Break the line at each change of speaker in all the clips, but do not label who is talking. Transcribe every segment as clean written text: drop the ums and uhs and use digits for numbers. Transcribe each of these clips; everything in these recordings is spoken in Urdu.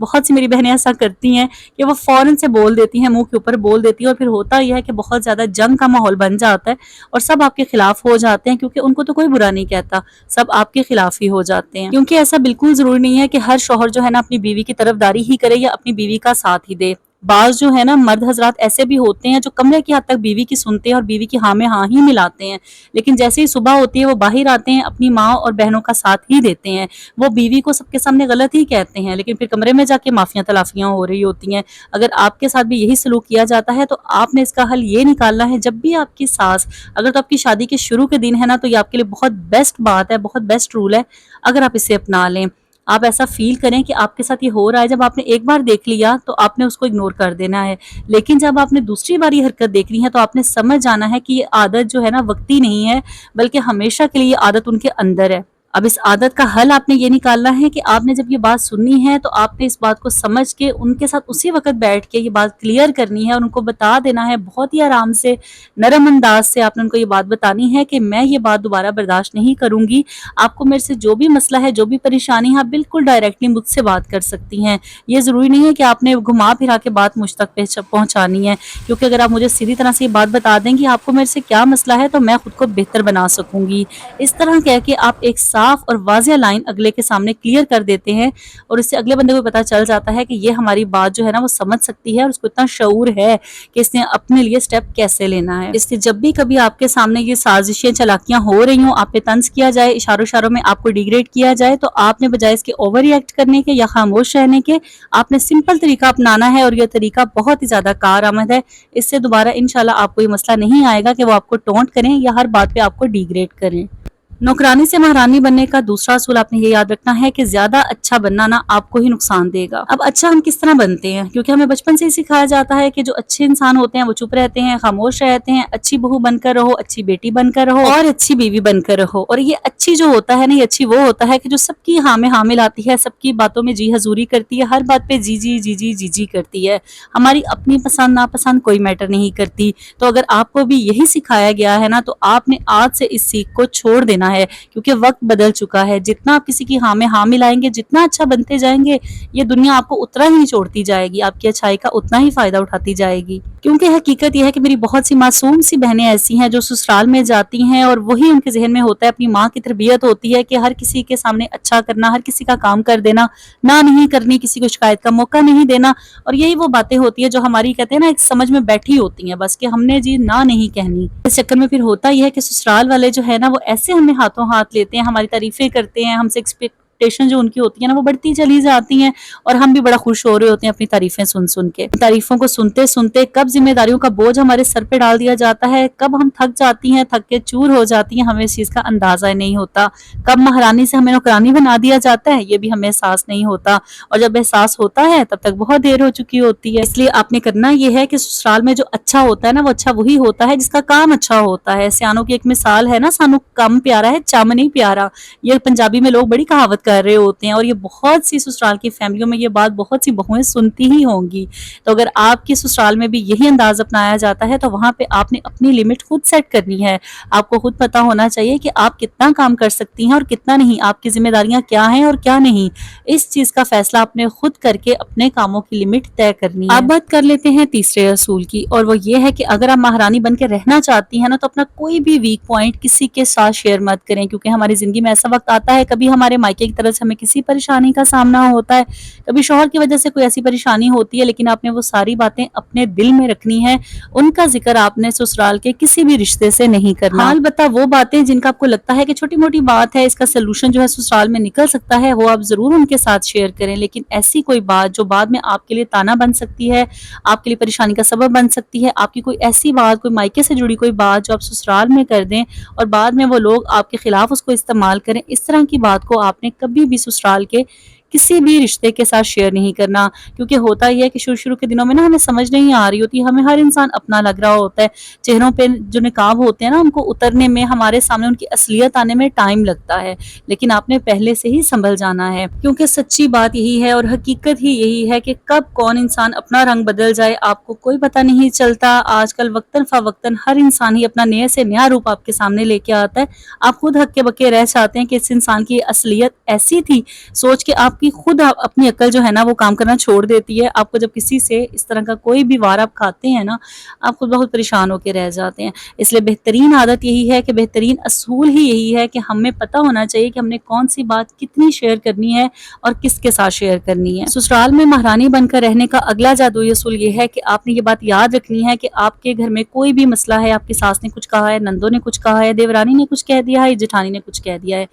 بہت سی میری بہنیں ایسا کرتی ہیں کہ وہ فوراً سے بول دیتی ہیں، منہ کے اوپر بول دیتی ہیں، اور پھر ہوتا یہ ہے کہ بہت زیادہ جنگ کا ماحول بن جاتا ہے اور سب آپ کے خلاف ہو جاتے ہیں، کیونکہ ان کو تو کوئی برا نہیں کہتا، سب آپ کے خلاف ہی ہو جاتے ہیں۔ کیونکہ ایسا بالکل ضروری نہیں ہے کہ ہر شوہر جو ہے نا اپنی بیوی کی طرفداری ہی کرے یا اپنی بیوی کا ساتھ ہی دے۔ بعض جو ہے نا مرد حضرات ایسے بھی ہوتے ہیں جو کمرے کی حد تک بیوی کی سنتے ہیں اور بیوی کی ہاں میں ہاں ہی ملاتے ہیں، لیکن جیسے ہی صبح ہوتی ہے وہ باہر آتے ہیں، اپنی ماں اور بہنوں کا ساتھ ہی دیتے ہیں، وہ بیوی کو سب کے سامنے غلط ہی کہتے ہیں، لیکن پھر کمرے میں جا کے مافیاں تلافیاں ہو رہی ہوتی ہیں۔ اگر آپ کے ساتھ بھی یہی سلوک کیا جاتا ہے تو آپ نے اس کا حل یہ نکالنا ہے، جب بھی آپ کی ساس، اگر تو آپ کی شادی کے شروع کے دن ہے نا، تو یہ آپ کے لیے بہت بیسٹ بات ہے، بہت بیسٹ رول ہے، اگر آپ اسے اپنا لیں۔ آپ ایسا فیل کریں کہ آپ کے ساتھ یہ ہو رہا ہے، جب آپ نے ایک بار دیکھ لیا تو آپ نے اس کو اگنور کر دینا ہے، لیکن جب آپ نے دوسری بار یہ حرکت دیکھنی ہے تو آپ نے سمجھ جانا ہے کہ یہ عادت جو ہے نا وقتی نہیں ہے، بلکہ ہمیشہ کے لیے یہ عادت ان کے اندر ہے۔ اب اس عادت کا حل آپ نے یہ نکالنا ہے کہ آپ نے جب یہ بات سننی ہے تو آپ نے اس بات کو سمجھ کے ان کے ساتھ اسی وقت بیٹھ کے یہ بات کلیئر کرنی ہے اور ان کو بتا دینا ہے، بہت ہی آرام سے، نرم انداز سے آپ نے ان کو یہ بات بتانی ہے کہ میں یہ بات دوبارہ برداشت نہیں کروں گی، آپ کو میرے سے جو بھی مسئلہ ہے، جو بھی پریشانی ہے، آپ بالکل ڈائریکٹلی مجھ سے بات کر سکتی ہیں۔ یہ ضروری نہیں ہے کہ آپ نے گھما پھرا کے بات مجھ تک پہنچانی ہے، کیونکہ اگر آپ مجھے سیدھی طرح سے یہ بات بتا دیں گی آپ کو میرے سے کیا مسئلہ ہے تو میں خود کو بہتر بنا سکوں گی۔ اس طرح کہہ کے آپ ایک صاف اور واضح لائن اگلے کے سامنے کلیئر کر دیتے ہیں، اور اس سے اگلے بندے کو پتہ چل جاتا ہے کہ یہ ہماری بات جو ہے نا وہ سمجھ سکتی ہے اور اس کو اتنا شعور ہے کہ اس نے اپنے لیے سٹیپ کیسے لینا ہے۔ اس لیے جب بھی کبھی آپ کے سامنے یہ سازشیں چالاکیاں ہو رہی ہوں، آپ پہ طنز کیا جائے، اشاروں میں آپ کو ڈیگریڈ کیا جائے، تو آپ نے بجائے اس کے اوور ری ایکٹ کرنے کے یا خاموش رہنے کے، آپ نے سمپل طریقہ اپنانا ہے، اور یہ طریقہ بہت ہی زیادہ کارآمد ہے۔ اس سے دوبارہ انشاءاللہ آپ کو یہ مسئلہ نہیں آئے گا کہ وہ آپ کو ٹونٹ کریں یا ہر بات پہ آپ کو ڈیگریڈ کریں۔ نوکرانی سے مہارانی بننے کا دوسرا اصول آپ نے یہ یاد رکھنا ہے کہ زیادہ اچھا بننا نا آپ کو ہی نقصان دے گا۔ اب اچھا ہم کس طرح بنتے ہیں؟ کیونکہ ہمیں بچپن سے ہی سکھایا جاتا ہے کہ جو اچھے انسان ہوتے ہیں وہ چپ رہتے ہیں، خاموش رہتے ہیں، اچھی بہو بن کر رہو، اچھی بیٹی بن کر رہو اور اچھی بیوی بن کر رہو۔ اور یہ اچھی جو ہوتا ہے نا، یہ اچھی وہ ہوتا ہے کہ جو سب کی ہاں میں ہاں ملاتی ہے، سب کی باتوں میں جی حضوری کرتی ہے، ہر بات پہ جی جی جی جی جی جی کرتی ہے، ہماری اپنی پسند ناپسند کوئی میٹر نہیں کرتی۔ تو اگر آپ کو بھی یہی سکھایا گیا ہے نا، تو آپ نے آج سے اس سیکھ کو چھوڑ دینا ہے، کیونکہ وقت بدل چکا ہے۔ جتنا آپ کسی کی ہاں میں ہاں ملائیں گے، جتنا اچھا بنتے جائیں گے، یہ دنیا آپ کو اتنا ہی چھوڑتی جائے گی، آپ کی اچھائی کا اتنا ہی فائدہ اٹھاتی جائے گی۔ کیونکہ حقیقت یہ ہے کہ میری بہت سی معصوم سی بہنیں ایسی ہیں جو سسرال میں جاتی ہیں اور وہی ان کے ذہن میں ہوتا ہے، اپنی ماں کی تربیت ہوتی ہے کہ ہر کسی کے سامنے اچھا کرنا، ہر کسی کا کام کر دینا، نہ نہیں کرنی، کسی کو شکایت کا موقع نہیں دینا، اور یہی وہ باتیں ہوتی ہیں جو ہماری کہتے ہیں نا ایک سمجھ میں بیٹھی ہوتی ہیں، بس کہ ہم نے جی نہ نہیں کہنی۔ اس چکر میں پھر ہوتا یہ ہے کہ سسرال والے جو ہے نا وہ ایسے ہمیں ہاتھوں ہاتھ لیتے ہیں، ہماری تعریفیں کرتے ہیں، ہم سے ایکسپیکٹیشن جو ان کی ہوتی ہیں نا وہ بڑھتی چلی جاتی ہیں، اور ہم بھی بڑا خوش ہو رہے ہوتے ہیں اپنی تعریفیں سن کے۔ تعریفوں کو سنتے سنتے کب ذمہ داریوں کا بوجھ ہمارے سر پہ ڈال دیا جاتا ہے، کب ہم تھک جاتی ہیں، تھک کے چور ہو جاتی ہیں، ہمیں اس چیز کا اندازہ نہیں ہوتا۔ کب مہارانی سے ہمیں نوکرانی بنا دیا جاتا ہے، یہ بھی ہمیں احساس نہیں ہوتا، اور جب احساس ہوتا ہے تب تک بہت دیر ہو چکی ہوتی ہے۔ اس لیے آپ نے کرنا یہ ہے کہ سسرال میں جو اچھا ہوتا ہے نا، وہ اچھا وہی ہوتا ہے جس کا کام اچھا ہوتا ہے۔ سیانوں کی ایک مثال ہے نا، سانو کم پیارا ہے چم نہیں پیارا، یہ پنجابی میں لوگ بڑی کہاوت کر رہے ہوتے ہیں، اور یہ بہت سی سسرال کی فیملیوں میں یہ بات بہت سی بہویں سنتی ہی ہوں گی۔ تو اگر آپ کی سسرال میں بھی یہی انداز اپنایا جاتا ہے تو وہاں پہ آپ نے اپنی لمٹ خود سیٹ کرنی ہے۔ آپ کو خود پتا ہونا چاہیے کہ آپ کتنا کام کر سکتی ہیں اور کتنا نہیں، آپ کی ذمہ داریاں کیا ہیں اور کیا نہیں۔ اس چیز کا فیصلہ آپ نے خود کر کے اپنے کاموں کی لمٹ طے کرنی ہے۔ اب بات کر لیتے ہیں تیسرے اصول کی، اور وہ یہ ہے کہ اگر آپ مہارانی بن کے رہنا چاہتی ہیں نا، تو اپنا کوئی بھی ویک پوائنٹ کسی کے ساتھ شیئر مت کریں، کیونکہ ہماری زندگی میں ایسا وقت آتا ہے، کبھی ہمارے مائکے کی طرف سے ہمیں کسی پریشانی کا سامنا ہوتا ہے، کبھی شوہر کی وجہ سے کوئی ایسی پریشانی ہوتی ہے، لیکن آپ نے وہ ساری باتیں اپنے دل میں رکھنی ہے، ان کا ذکر آپ نے سسرال کے کسی بھی رشتے سے نہیں کرنا۔ ہاں البتہ وہ باتیں جن کا آپ کو لگتا ہے کہ چھوٹی موٹی بات ہے، اس کا سلوشن جو ہے سسرال میں نکل سکتا ہے، وہ آپ ضرور ان کے ساتھ شیئر کریں، لیکن ایسی کوئی بات جو بعد میں آپ کے لیے تانا بن سکتی ہے، آپ کے لیے پریشانی کا سبب بن سکتی ہے، آپ کی کوئی ایسی بات، کوئی مائکے سے جڑی کوئی بات جو آپ سسرال میں کر دیں اور بعد میں وہ لوگ آپ کے خلاف اس کو استعمال کریں، اس طرح کی بات کو آپ نے کبھی بھی سسرال کے کسی بھی رشتے کے ساتھ شیئر نہیں کرنا۔ کیونکہ ہوتا یہ ہے کہ شروع کے دنوں میں نا ہمیں سمجھ نہیں آ رہی ہوتی، ہمیں ہر انسان اپنا لگ رہا ہوتا ہے، چہروں پہ جو نقاب ہوتے ہیں نا ان کو اترنے میں، ہمارے سامنے ان کی اصلیت آنے میں ٹائم لگتا ہے، لیکن آپ نے پہلے سے ہی سنبھل جانا ہے، کیونکہ سچی بات یہی ہے اور حقیقت ہی یہی ہے کہ کب کون انسان اپنا رنگ بدل جائے آپ کو کوئی پتہ نہیں چلتا۔ آج کل وقتاً فوقتاً ہر انسان ہی اپنا نئے سے نیا روپ آپ کے سامنے لے کے آتا ہے، آپ خود ہکے بکے رہ جاتے ہیں کہ اس انسان کی اصلیت ایسی تھی، سوچ کے آپ آپ کی خود اپنی عقل جو ہے نا وہ کام کرنا چھوڑ دیتی ہے. آپ کو جب کسی سے اس طرح کا کوئی بھی وار آپ کھاتے ہیں نا آپ خود بہت پریشان ہو کے رہ جاتے ہیں. اس لیے بہترین عادت یہی ہے کہ بہترین اصول ہی یہی ہے کہ ہمیں پتہ ہونا چاہیے کہ ہم نے کون سی بات کتنی شیئر کرنی ہے اور کس کے ساتھ شیئر کرنی ہے. سسرال میں مہرانی بن کر رہنے کا اگلا جادوئی اصول یہ ہے کہ آپ نے یہ بات یاد رکھنی ہے کہ آپ کے گھر میں کوئی بھی مسئلہ ہے، آپ کی ساس نے کچھ کہا ہے، نندوں نے کچھ کہا ہے، دیورانی نے کچھ کہہ دیا ہے، جٹھانی نے کچھ کہہ دیا ہے،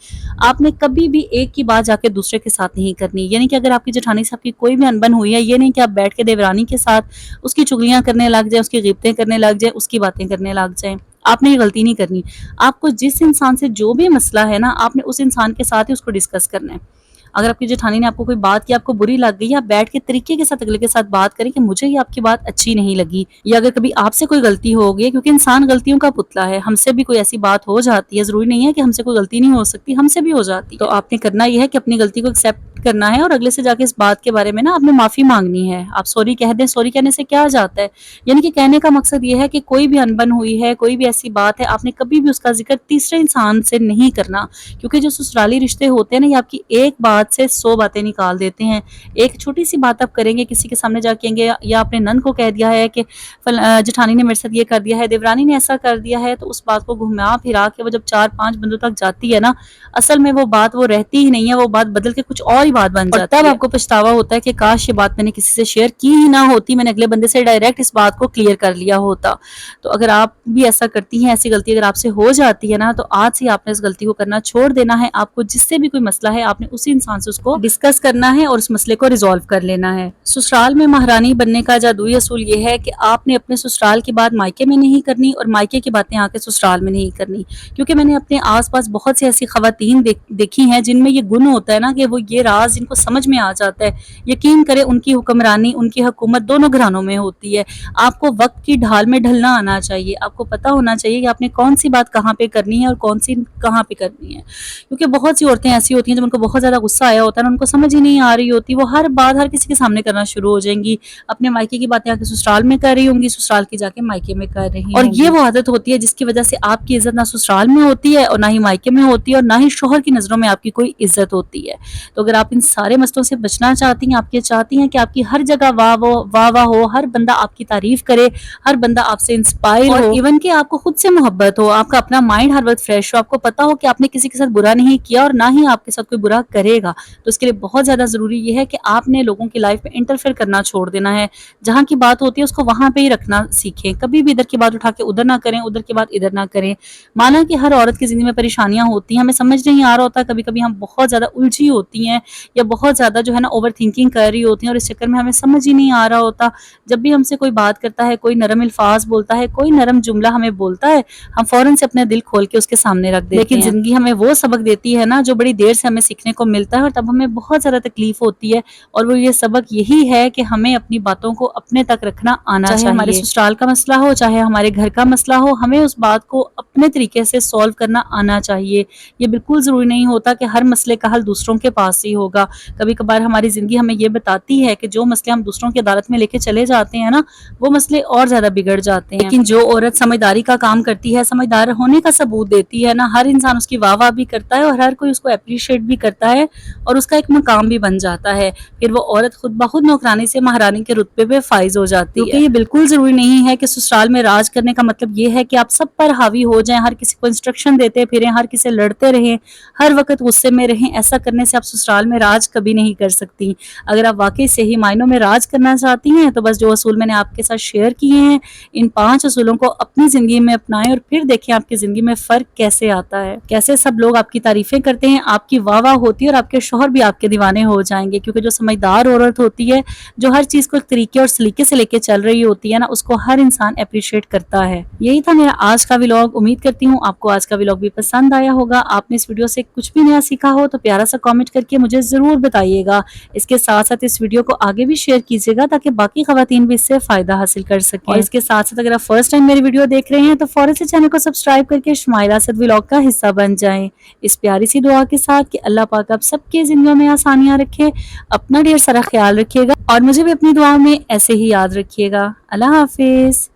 آپ نے کبھی بھی ایک کی بات جا کے دوسرے کے ساتھ نہیں کرنی. یعنی کہ اگر آپ کی جٹھانی سے آپ کی کوئی بھی انبن ہوئی ہے، یہ نہیں کہ آپ بیٹھ کے دیورانی کے ساتھ اس کی چغلیاں کرنے لگ جائیں، اس کی غیبتیں کرنے لگ جائیں، اس کی باتیں کرنے لگ جائیں. آپ نے یہ غلطی نہیں کرنی. آپ کو جس انسان سے جو بھی مسئلہ ہے نا آپ نے اس انسان کے ساتھ ہی اس کو ڈسکس کرنا ہے. اگر آپ کی جٹھانی نے آپ کو کوئی بات کی، آپ کو بری لگ گئی، آپ بیٹھ کے طریقے کے ساتھ اگلے کے ساتھ بات کریں کہ مجھے یہ آپ کی بات اچھی نہیں لگی. یا اگر کبھی آپ سے کوئی غلطی ہو گئی، کیونکہ انسان غلطیوں کا پتلا ہے، ہم سے بھی کوئی ایسی بات ہو جاتی ہے، ضروری نہیں ہے کہ ہم سے کوئی غلطی نہیں ہو سکتی، ہم سے بھی ہو جاتی. تو آپ نے کرنا یہ ہے کہ اپنی غلطی کو ایکسیپٹ کرنا ہے اور اگلے سے جا کے اس بات کے بارے میں نا آپ نے معافی مانگنی ہے. آپ سوری کہہ دیں، سوری کہنے سے کیا جاتا ہے؟ یعنی کہ کہنے کا مقصد یہ ہے کہ کوئی بھی انبن ہوئی ہے، کوئی بھی ایسی بات ہے، آپ نے کبھی بھی اس کا ذکر تیسرے انسان سے نہیں کرنا. کیونکہ جو سسرالی رشتے ہوتے ہیں نا یہ آپ کی ایک بات سے 100 باتیں نکال دیتے ہیں. ایک چھوٹی سی بات آپ کریں گے کسی کے سامنے جا کے گے یا اپنے نند کو کہہ دیا ہے کہ جٹھانی نے میرے ساتھ یہ کر دیا ہے، دیورانی نے ایسا کر دیا ہے، تو اس بات کو گھما پھرا کے وہ جب 4-5 بندوں تک جاتی ہے نا اصل میں وہ بات وہ رہتی ہی نہیں ہے، وہ بات بدل کے کچھ اور ہی بات بن جاتی ہے. اور تب آپ کو پچھتاوا ہوتا ہے کہ کاش یہ بات میں نے کسی سے شیئر کی ہی نہ ہوتی، میں نے اگلے بندے سے ڈائریکٹ اس بات کو کلیئر کر لیا ہوتا. تو اگر آپ بھی ایسا کرتی ہیں، ایسی غلطی اگر آپ سے ہو جاتی ہے نا تو آج سے آپ نے اس غلطی کو کرنا چھوڑ دینا ہے. آپ کو جس سے بھی کوئی مسئلہ ہے آپ نے اسی انسان سے اس کو ڈسکس کرنا ہے اور اس مسئلے کو ریزالو کر لینا ہے. سسرال میں مہرانی بننے کا جادوئی اصول یہ ہے کہ آپ نے اپنے سسرال کی بات مائکے میں نہیں کرنی اور مائکے کی باتیں آ کے سسرال میں نہیں کرنی. کیونکہ میں نے اپنے آس پاس بہت سی ایسی خواتین دیکھی ہیں جن میں یہ گن ہوتا ہے نا کہ وہ یہ راز ان کو سمجھ میں آ جاتا ہے. یقین کرے ان کی حکمرانی، ان کی حکومت دونوں گھرانوں میں ہوتی ہے. آپ کو وقت کی ڈھال میں ڈھلنا آنا چاہیے. آپ کو پتہ ہونا چاہیے کہ آپ نے کون سی بات کہاں پہ کرنی ہے اور کون سی کہاں پہ کرنی ہے. کیونکہ بہت سی عورتیں ایسی ہوتی ہیں جب ان کو بہت زیادہ غصہ آیا ہوتا ہے، ان کو سمجھ ہی نہیں آ رہی ہوتی، وہ ہر بات ہر کسی کے سامنے کرنا شروع ہو جائیں گی. اپنے مائکے کی باتیں آ کے سسرال میں کر رہی ہوں گی، سسرال کی جا کے مائکے میں کر رہی ہوں گی. اور یہ وہ عادت ہوتی ہے جس کی وجہ سے آپ کی عزت نہ سسرال میں ہوتی ہے اور نہ ہی مائکے میں ہوتی ہے اور نہ ہی شوہر کی نظروں میں آپ کی کوئی عزت ہوتی ہے. تو اگر آپ ان سارے مسئلوں سے بچنا چاہتی ہیں، آپ یہ چاہتی ہیں کہ آپ کی ہر جگہ واہ واہ ہو، ہر بندہ آپ کی تعریف کرے، ہر بندہ آپ سے انسپائر ہو، اور ایون کہ آپ کو خود سے محبت ہو، آپ کا اپنا مائنڈ ہر وقت فریش ہو، آپ کو پتا ہو کہ آپ نے کسی کے ساتھ برا نہیں کیا اور نہ ہی آپ کے ساتھ کوئی برا کرے گا، تو اس کے لیے بہت زیادہ ضروری یہ ہے کہ آپ نے لوگوں کی لائف میں انٹرفیئر کرنا چھوڑ دینا ہے. جہاں کی بات ہوتی ہے اس کو وہاں پہ ہی رکھنا سیکھیں. کبھی بھی ادھر کی بات اٹھا کے ادھر نہ کریں، ادھر کی بات ادھر نہ کریں. مانا کہ ہر عورت کی زندگی میں پریشانیاں ہوتی ہیں، ہمیں سمجھ نہیں آ رہا ہوتا، کبھی کبھی ہم بہت زیادہ الجھی ہوتی ہیں یا بہت زیادہ جو ہے نا اوور تھنکنگ کر رہی ہوتی ہیں اور اس چکر میں ہمیں سمجھ ہی نہیں آ رہا ہوتا. جب بھی ہم سے کوئی بات کرتا ہے، کوئی نرم الفاظ بولتا ہے، کوئی نرم جملہ ہمیں بولتا ہے، ہم فوراً سے اپنے دل کھول کے اس کے سامنے رکھ دیتے ہیں. لیکن زندگی ہمیں وہ سبق دیتی ہے نا جو بڑی دیر سے ہمیں سیکھنے کو ملتا ہے اور تب ہمیں بہت زیادہ تکلیف ہوتی ہے. اور وہ یہ سبق یہی ہے کہ ہمیں اپنی باتوں کو اپنے تک رکھنا آنا چاہیے. چاہے ہمارے سسرال کا مسئلہ ہو، چاہے ہمارے گھر کا مسئلہ ہو، ہمیں اس بات کو اپنے طریقے سے سولو کرنا آنا چاہیے. یہ بالکل ضروری نہیں ہوتا کہ ہر مسئلے کا حل دوسروں کے پاس ہی ہوگا. کبھی کبھار ہماری زندگی ہمیں یہ بتاتی ہے کہ جو مسئلے ہم دوسروں کی عدالت میں لے کے چلے جاتے ہیں نا وہ مسئلے اور زیادہ بگڑ جاتے ہیں. لیکن جو عورت سمجھداری کا کام کرتی ہے، سمجھدار ہونے کا ثبوت دیتی ہے نا، ہر انسان اس کی واہ واہ بھی کرتا ہے اور ہر کوئی اس کو اپریشیٹ بھی کرتا ہے اور اس کا ایک مقام بھی بن جاتا ہے. پھر وہ عورت خود بخود نوکرانی سے مہارانی کے رتبے پہ فائز ہو جاتی ہے. کیونکہ یہ بالکل ضروری نہیں ہے کہ سسرال میں راج کرنے کا مطلب یہ ہے کہ آپ سب پر حاوی ہو جائیں، ہر کسی کو انسٹرکشن دیتے پھریں، ہر کسی سے لڑتے رہیں، ہر وقت غصے میں رہیں. ایسا کرنے سے آپ سسرال میں راج کبھی نہیں کر سکتی. اگر آپ واقعی صحیح معنوں میں راج کرنا چاہتی ہیں تو بس جو اصول میں نے آپ کے ساتھ شیئر کیے ہیں ان 5 اصولوں کو اپنی زندگی میں اپنائیں اور پھر دیکھیں آپ کی زندگی میں فرق کیسے آتا ہے، کیسے سب لوگ آپ کی تعریفیں کرتے ہیں، آپ کی واہ واہ ہوتی ہے اور آپ کے شوہر بھی آپ کے دیوانے ہو جائیں گے. کیونکہ جو سمجھدار عورت ہوتی ہے، جو ہر چیز کو ایک طریقے اور سلیقے سے لے کے چل رہی ہوتی ہے نا، اس کو ہر انسان اپریشیٹ کرتا ہے. یہی تھا میرا آج کا ولاگ. امید کرتی ہوں آپ کو آج کا ولاگ بھی پسند آیا ہوگا. آپ نے اس ویڈیو سے کچھ بھی نیا سیکھا ہو تو پیارا سا کامنٹ کر کے مجھے ضرور بتائیے گا. اس کے ساتھ ساتھ اس ویڈیو کو آگے بھی شیئر کیجیے گا تاکہ باقی خواتین بھی اس سے فائدہ حاصل کر سکیں. اور اس کے ساتھ ساتھ اگر آپ فرسٹ ٹائم میری ویڈیو دیکھ رہے ہیں تو فوراً سے چینل کو سبسکرائب کر کے شمائلہ اسد ولاگ کا حصہ بن جائیں. اس پیاری سی دعا کے ساتھ کہ اللہ پاک آپ سب کی زندگیوں میں آسانیاں رکھے. اپنا ڈھیر سارا خیال رکھیے گا اور مجھے بھی اپنی دعاؤں میں ایسے ہی یاد رکھیے گا. اللہ حافظ.